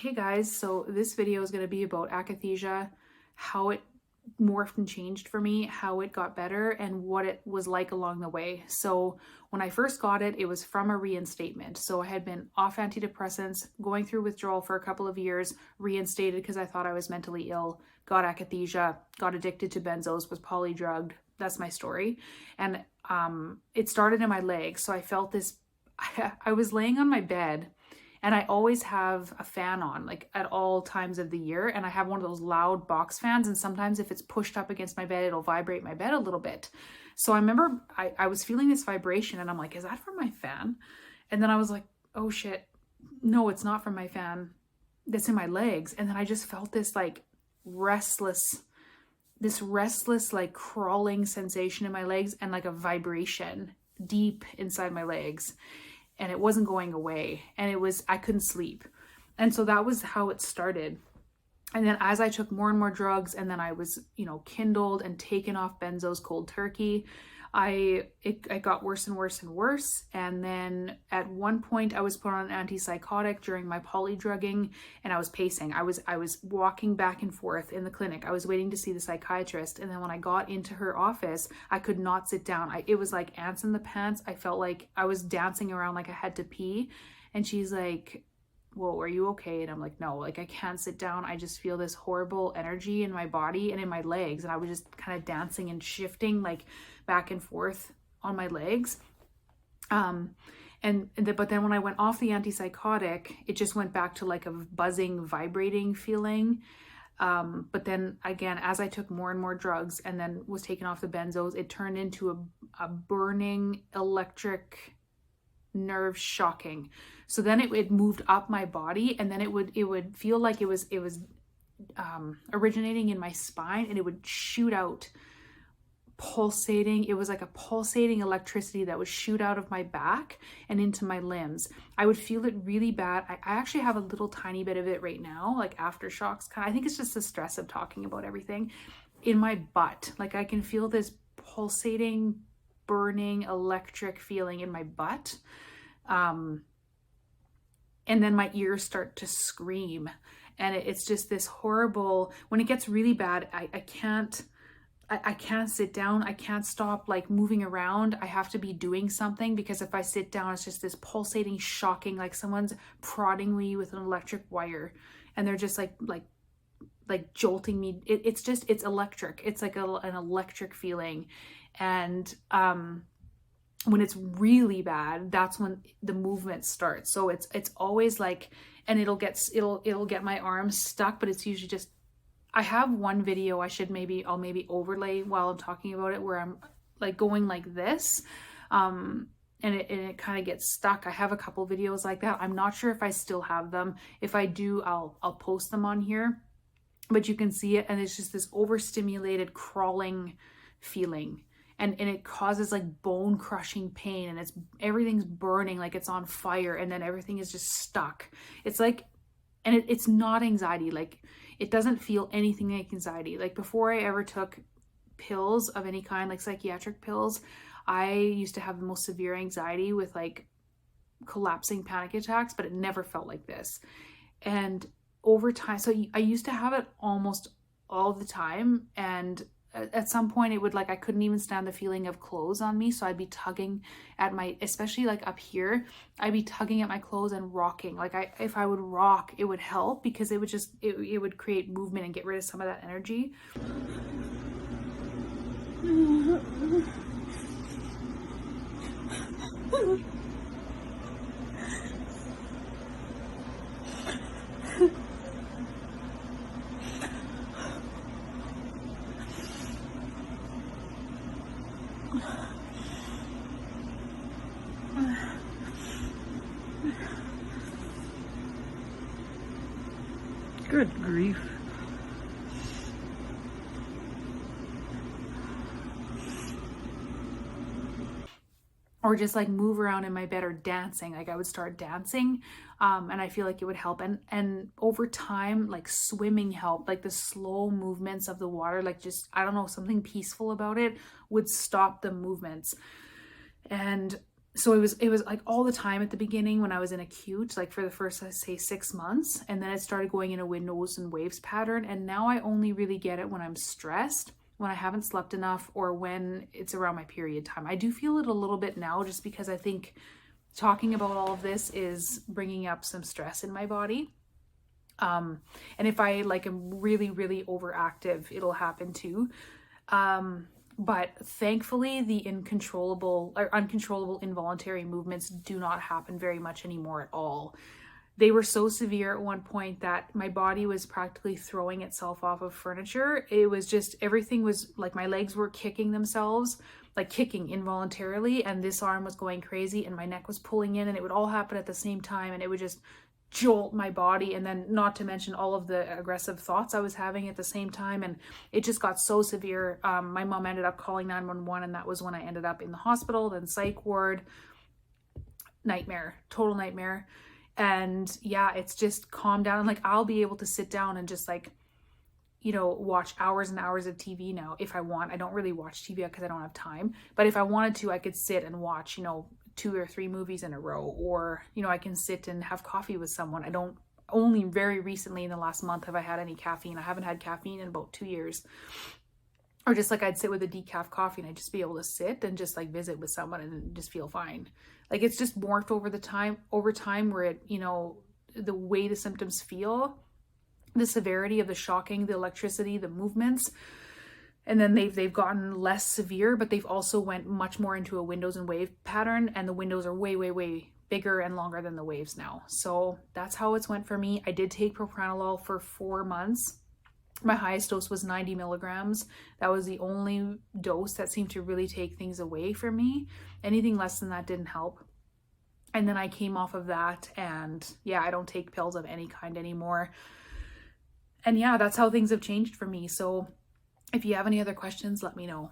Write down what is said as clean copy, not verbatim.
Hey guys, so this video is going to be about akathisia, how it morphed and changed for me, how it got better, and what it was like along the way. So when I first got it, it was from a reinstatement. So I had been off antidepressants, going through withdrawal for a couple of years, reinstated because I thought I was mentally ill, got akathisia, got addicted to benzos, was polydrugged. That's my story. And it started in my legs. So I felt this, I was laying on my bed. And I always have a fan on, like at all times of the year. And I have one of those loud box fans. And sometimes if it's pushed up against my bed, it'll vibrate my bed a little bit. So I remember I was feeling this vibration and I'm like, is that from my fan? And then I was like, oh shit, no, it's not from my fan. That's in my legs. And then I just felt this like restless, like crawling sensation in my legs and like a vibration deep inside my legs. And it wasn't going away, and I couldn't sleep. And so that was how it started. And then as I took more and more drugs, and then I was, kindled and taken off benzos cold turkey, it got worse and worse and worse. And then at one point I was put on an antipsychotic during my polydrugging, and I was pacing. I was walking back and forth in the clinic. I was waiting to see the psychiatrist. And then when I got into her office, I could not sit down. It was like ants in the pants. I felt like I was dancing around like I had to pee. And she's like, whoa, are you okay? And I'm like, no, like I can't sit down. I just feel this horrible energy in my body and in my legs. And I was just kind of dancing and shifting like back and forth on my legs. But then when I went off the antipsychotic, it just went back to like a buzzing, vibrating feeling. But then again, as I took more and more drugs and then was taken off the benzos, it turned into a burning electric nerve shocking. So then it moved up my body, and then it would feel like it was originating in my spine, and it would shoot out pulsating. It was like a pulsating electricity that would shoot out of my back and into my limbs. I would feel it really bad. I actually have a little tiny bit of it right now, like aftershocks kind of. I think it's just the stress of talking about everything in my butt. Like I can feel this pulsating, burning electric feeling in my butt. And then my ears start to scream, and it's just this horrible, when it gets really bad, I can't sit down. I can't stop like moving around. I have to be doing something, because if I sit down, it's just this pulsating, shocking, like someone's prodding me with an electric wire, and they're just like jolting me. It's electric. It's like an electric feeling. And when it's really bad, that's when the movement starts. So it's always like, and it'll get my arms stuck, but it's usually just, I have one video I'll maybe overlay while I'm talking about it, where I'm like going like this, and it kind of gets stuck. I have a couple videos like that. I'm not sure if I still have them. If I do, I'll post them on here, but you can see it, and it's just this overstimulated crawling feeling. And it causes like bone crushing pain, and everything's burning like it's on fire, and then everything is just stuck. It's like, and it's not anxiety. Like it doesn't feel anything like anxiety. Like before I ever took pills of any kind, like psychiatric pills, I used to have the most severe anxiety with like collapsing panic attacks, but it never felt like this. And over time, so I used to have it almost all the time, and at some point it would, like, I couldn't even stand the feeling of clothes on me. So I'd be tugging at especially like up here, I'd be tugging at my clothes and rocking. Like if I would rock, it would help, because it would create movement and get rid of some of that energy. Good grief. Or just like move around in my bed, or dancing. Like I would start dancing, and I feel like it would help. And over time, like swimming helped, like the slow movements of the water, like just, I don't know, something peaceful about it would stop the movements. And So it was like all the time at the beginning when I was in acute, like for the first, I say 6 months, and then it started going in a windows and waves pattern. And now I only really get it when I'm stressed, when I haven't slept enough, or when it's around my period time. I do feel it a little bit now just because I think talking about all of this is bringing up some stress in my body. And if I like am really, really overactive, it'll happen too. But thankfully the uncontrollable involuntary movements do not happen very much anymore at all. They were so severe at one point that my body was practically throwing itself off of furniture. It was just, everything was like my legs were kicking themselves, like kicking involuntarily, and this arm was going crazy and my neck was pulling in, and it would all happen at the same time, and it would just jolt my body. And then not to mention all of the aggressive thoughts I was having at the same time, and it just got so severe. My mom ended up calling 911, and that was when I ended up in the hospital, then psych ward. Nightmare, total nightmare. And yeah, it's just calmed down, and like I'll be able to sit down and just like, you know, watch hours and hours of TV now if I want. I don't really watch TV because I don't have time, but if I wanted to, I could sit and watch, you know, 2 or 3 movies in a row, or, you know, I can sit and have coffee with someone. I don't, only very recently in the last month have I had any caffeine. I haven't had caffeine in about 2 years. Or just like I'd sit with a decaf coffee and I'd just be able to sit and just like visit with someone and just feel fine. Like it's just morphed over time where it, you know, the way the symptoms feel, the severity of the shocking, the electricity, the movements, and then they've gotten less severe, but they've also went much more into a windows and wave pattern, and the windows are way, way, way bigger and longer than the waves now. So that's how it's went for me. I did take propranolol for 4 months. My highest dose was 90 milligrams. That was the only dose that seemed to really take things away from me. Anything less than that didn't help. And then I came off of that, and yeah, I don't take pills of any kind anymore. And yeah, that's how things have changed for me. So if you have any other questions, let me know.